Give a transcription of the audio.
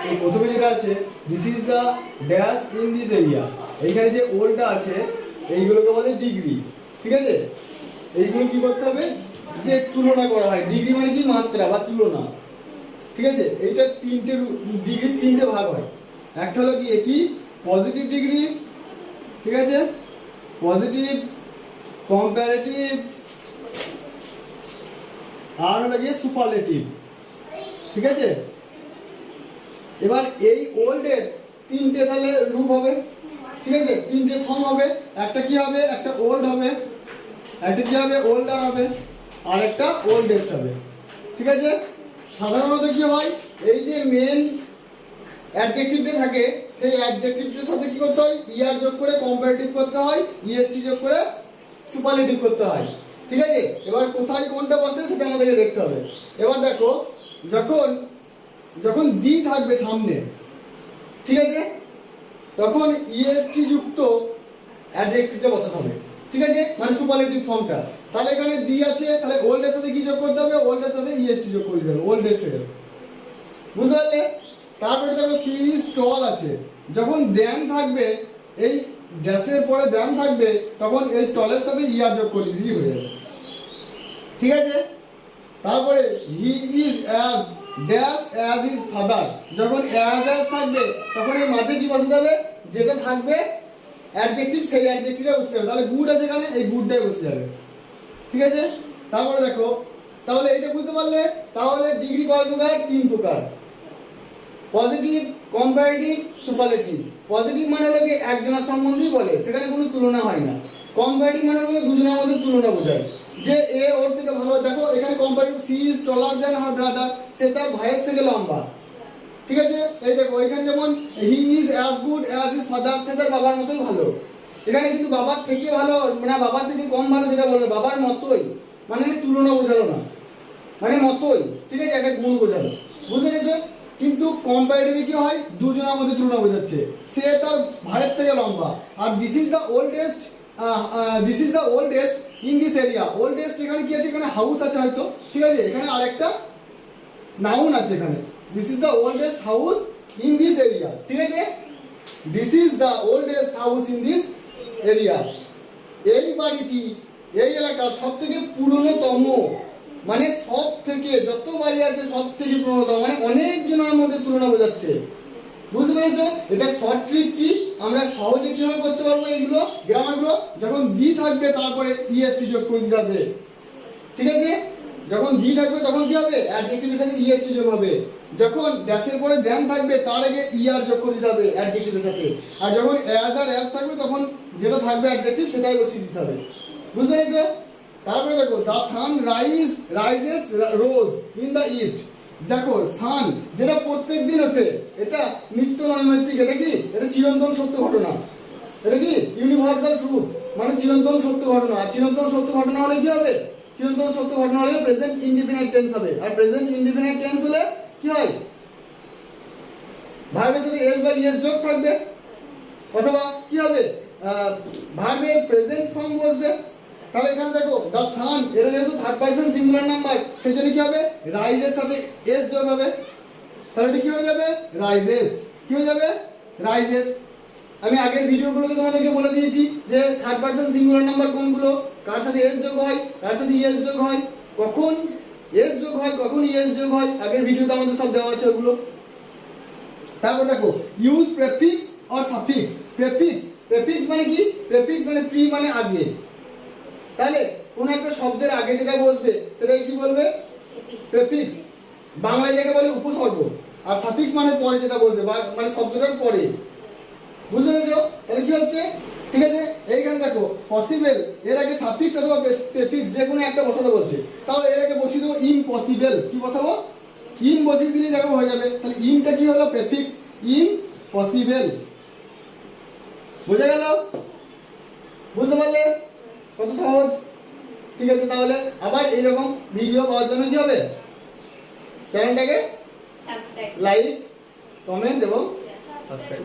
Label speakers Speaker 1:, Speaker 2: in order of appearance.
Speaker 1: এই প্রথমে যেটা আছে this is the dash in this area, এইখানে যে ওল্ডটা আছে এইগুলোকে বলে ডিগ্রি। ঠিক আছে, এইগুলো কি করতে হবে যে তুলনা করা হয়। ডিগ্রি মানে কি মাত্রা বা তুলনা। ঠিক আছে, এইটার তিনটে ডিগ্রি তিনটে ভাগ হয়। একটা হলো কি কি পজিটিভ ডিগ্রি, ঠিক আছে, পজিটিভ, কম্পারেটিভ, আর হলো গিয়ে সুপারলেটিভ। ঠিক আছে, এবার এই ওল্ডের তিনটে তাহলে রূপ হবে। ঠিক আছে, তিনটে ফর্ম হবে। একটা কি হবে, একটা ওল্ড হবে, একটা কি হবে ওল্ডার হবে, আর একটা ওল্ডেস্ট হবে। ঠিক আছে, সাধারণত কি হয় এই যে মেন অ্যাডজেক্টিভটা থাকে সেই অ্যাডজেক্টিভটার সাথে কি করতে হয় ইয়ার যোগ করে কম্পারেটিভ করতে হয়, ইএসটি যোগ করে সুপারলেটিভ করতে হয়। ঠিক আছে, এবার কোথায় কোনটা বসে সেটা আমাদেরকে দেখতে হবে। এবার দেখো যখন যখন দি থাকবে সামনে, ঠিক আছে, তখন ইএসটি যুক্ত অ্যাডজেক্টিভটা বসাতে হবে। ঠিক আছে, মানে সুপারলেটিভ ফর্মটা। তাহলে এখানে দি আছে, তাহলে ওল্ড এর সাথে কি যোগ করতে হবে, ওল্ড এর সাথে ইএসটি যোগ করে দিতে হবে, ওল্ডেস্ট এর। বুঝতে পারলে? তারপরে দেখো সি ইজ টল আছে, যখন দেন থাকবে এই ড্যাশের পরে দেন থাকবে তখন এই টলের সাথে ইয়ার যোগ করে দিলেই হয়ে যাবে। ঠিক আছে, তারপরে হি is as dash as is father, যখন অ্যাজ থাকবে তখন এই মাঝে কি বসাতে হবে, যেটা থাকবে অ্যাডজেক্টিভ সেই অ্যাডজেক্টিভটা বসে যাবে। তাহলে গুড আছে এখানে, এই গুডটাই বসে যাবে। ঠিক আছে, তারপরে দেখো তাহলে এটা বুঝতে পারলে তাহলে ডিগ্রি কয় প্রকার, তিন প্রকার, পজিটিভ, কম্পারেটিভ, সুপারলেটিভ। পজিটিভ মানে হলো কি একজনের সম্বন্ধেই বলে, সেখানে কোনো তুলনা হয় না। কম্পারেটিভ মানে হলো দুজনের মধ্যে তুলনা বোঝায়, যে এ ওর থেকে ভালো। দেখো এখানে comparative, she is taller than her brother, সে তার ভাইয়ের থেকে লম্বা। ঠিক আছে, এই দেখো এখানে যেমন he is as good as his father, সে তার বাবার মতোই ভালো। এখানে কিন্তু বাবার থেকে ভালো না বাবার থেকে কম ভালো সেটা বললো, বাবার মতোই, মানে তুলনা বোঝালো না, মানে মতোই। ঠিক আছে, একটা গুণ বোঝালো। বুঝতে পেরেছো? কিন্তু কম্পারেটিভে কি হয়, দুজনের মধ্যে তুলনা বোঝাচ্ছে, সে তার ভাইয়ের থেকে লম্বা। আর this is the oldest, this is the oldest in this area. Oldest এখানে কি আছে, এখানে হাউস আছে হয়তো। ঠিক আছে, এখানে আরেকটা নাউন আছে এখানে, this is the oldest house in this area. ঠিক আছে, this is the oldest house in this area. এই বাড়িটি এই এলাকার সব থেকে পুরনোতম, মানে সব থেকে যত বাড়ি আছে সব থেকে পুরনোতম, মানে অনেক জনের মধ্যে তুলনা বোঝাচ্ছে। বুঝতে পেরেছো? এটা শর্ট ট্রিক কি আমরা সহজে কিভাবে করতে পারবো এইগুলো গ্রামারগুলো, যখন দি থাকবে তারপরে ইএসটি যোগ করে দিতে হবে। ঠিক আছে, যখন দি থাকবে তখন কি হবে, অ্যাডজেক্টিভের সাথে ইএসটি যোগ হবে। যখন ড্যাশের পরে দেন থাকবে তার আগে ইআর যোগ করে দিতে হবে অ্যাডজেক্টিভের সাথে। আর যখন অ্যাজ আর অ্যাজ থাকবে তখন যেটা থাকবে অ্যাডজেক্টিভ সেটাই বসিয়ে দিতে হবে। বুঝতে পেরেছো? তারপরে দেখো the sun rises rose in the east. দেখো সান যেটা প্রত্যেক দিন ওঠে, এটা নিত্য নৈমিত্তিক, এটা কি, এটা চিরন্তন সত্য ঘটনা। এটা কি ইউনিভার্সাল ট্রুথ, মানে চিরন্তন সত্য ঘটনা। আর চিরন্তন সত্য ঘটনা হলে কি হবে, চিরন্তন সত্য ঘটনা হলে প্রেজেন্ট ইনডিফিনিট টেন্স হবে। আর প্রেজেন্ট ইনডিফিনিট টেন্স হলে কি হয়, ভার্বের সাথে এস বা ইএস যোগ থাকবে, অথবা কি হবে ভার্বের প্রেজেন্ট ফর্ম বসবে। তাহলে এখানে দেখো দ্য সান, এটা যেহেতু থার্ড পারসন সিঙ্গুলার নাম্বার, সেই জন্য কি হবে রাইজের সাথে এস যোগ হবে। তাহলে এটা কি হয়ে যাবে, রাইজেস। কি হয়ে যাবে, রাইজেস। আমি আগের ভিডিওগুলোতে তোমাদেরকে বলে দিয়েছি যে থার্ড পারসন সিঙ্গুলার নাম্বার কোনগুলো, কার সাথে এস যোগ হয়, কার সাথে ইএস যোগ হয়, কখন এস যোগ হয়, কখন ইএস যোগ হয়, আগের ভিডিওতে আমাদের সব দেওয়া আছে ওগুলো। তারপর দেখো use prefix or suffix. Prefix, prefix মানে কি, প্রেফিক্স মানে প্রি মানে আগে। তাহলে কোন একটা শব্দের আগে যেটা বসবে সেটাই কি বলবে, প্রেফিক্স। বাংলায় যেটা বলে উপসর্গ। আর সাফিক্স মানে পরে যেটা বসবে, মানে শব্দটার পরে। বুঝতে পেরেছো? তাহলে কি হচ্ছে, ঠিক আছে, এইখানে দেখো পসিবল, এর আগে সাফিক্স অথবা প্রেফিক্স যে কোনো একটা বসাতে বলছে, তাহলে এর আগে বসিয়ে দেবো ইম্পসিবল। কি বসাবো, ইন বসিয়ে দিলে দেখো হয়ে যাবে। তাহলে ইনটা কি হলো, প্রেফিক্স, ইম্পসিবল। বুঝে গেল? বুঝতে পারলে কত সহজ? ঠিক আছে, তাহলে আবার এইরকম ভিডিও পাওয়ার জন্য কি হবে, চ্যানেলটাকে লাইক, কমেন্ট এবং সাবস্ক্রাইব।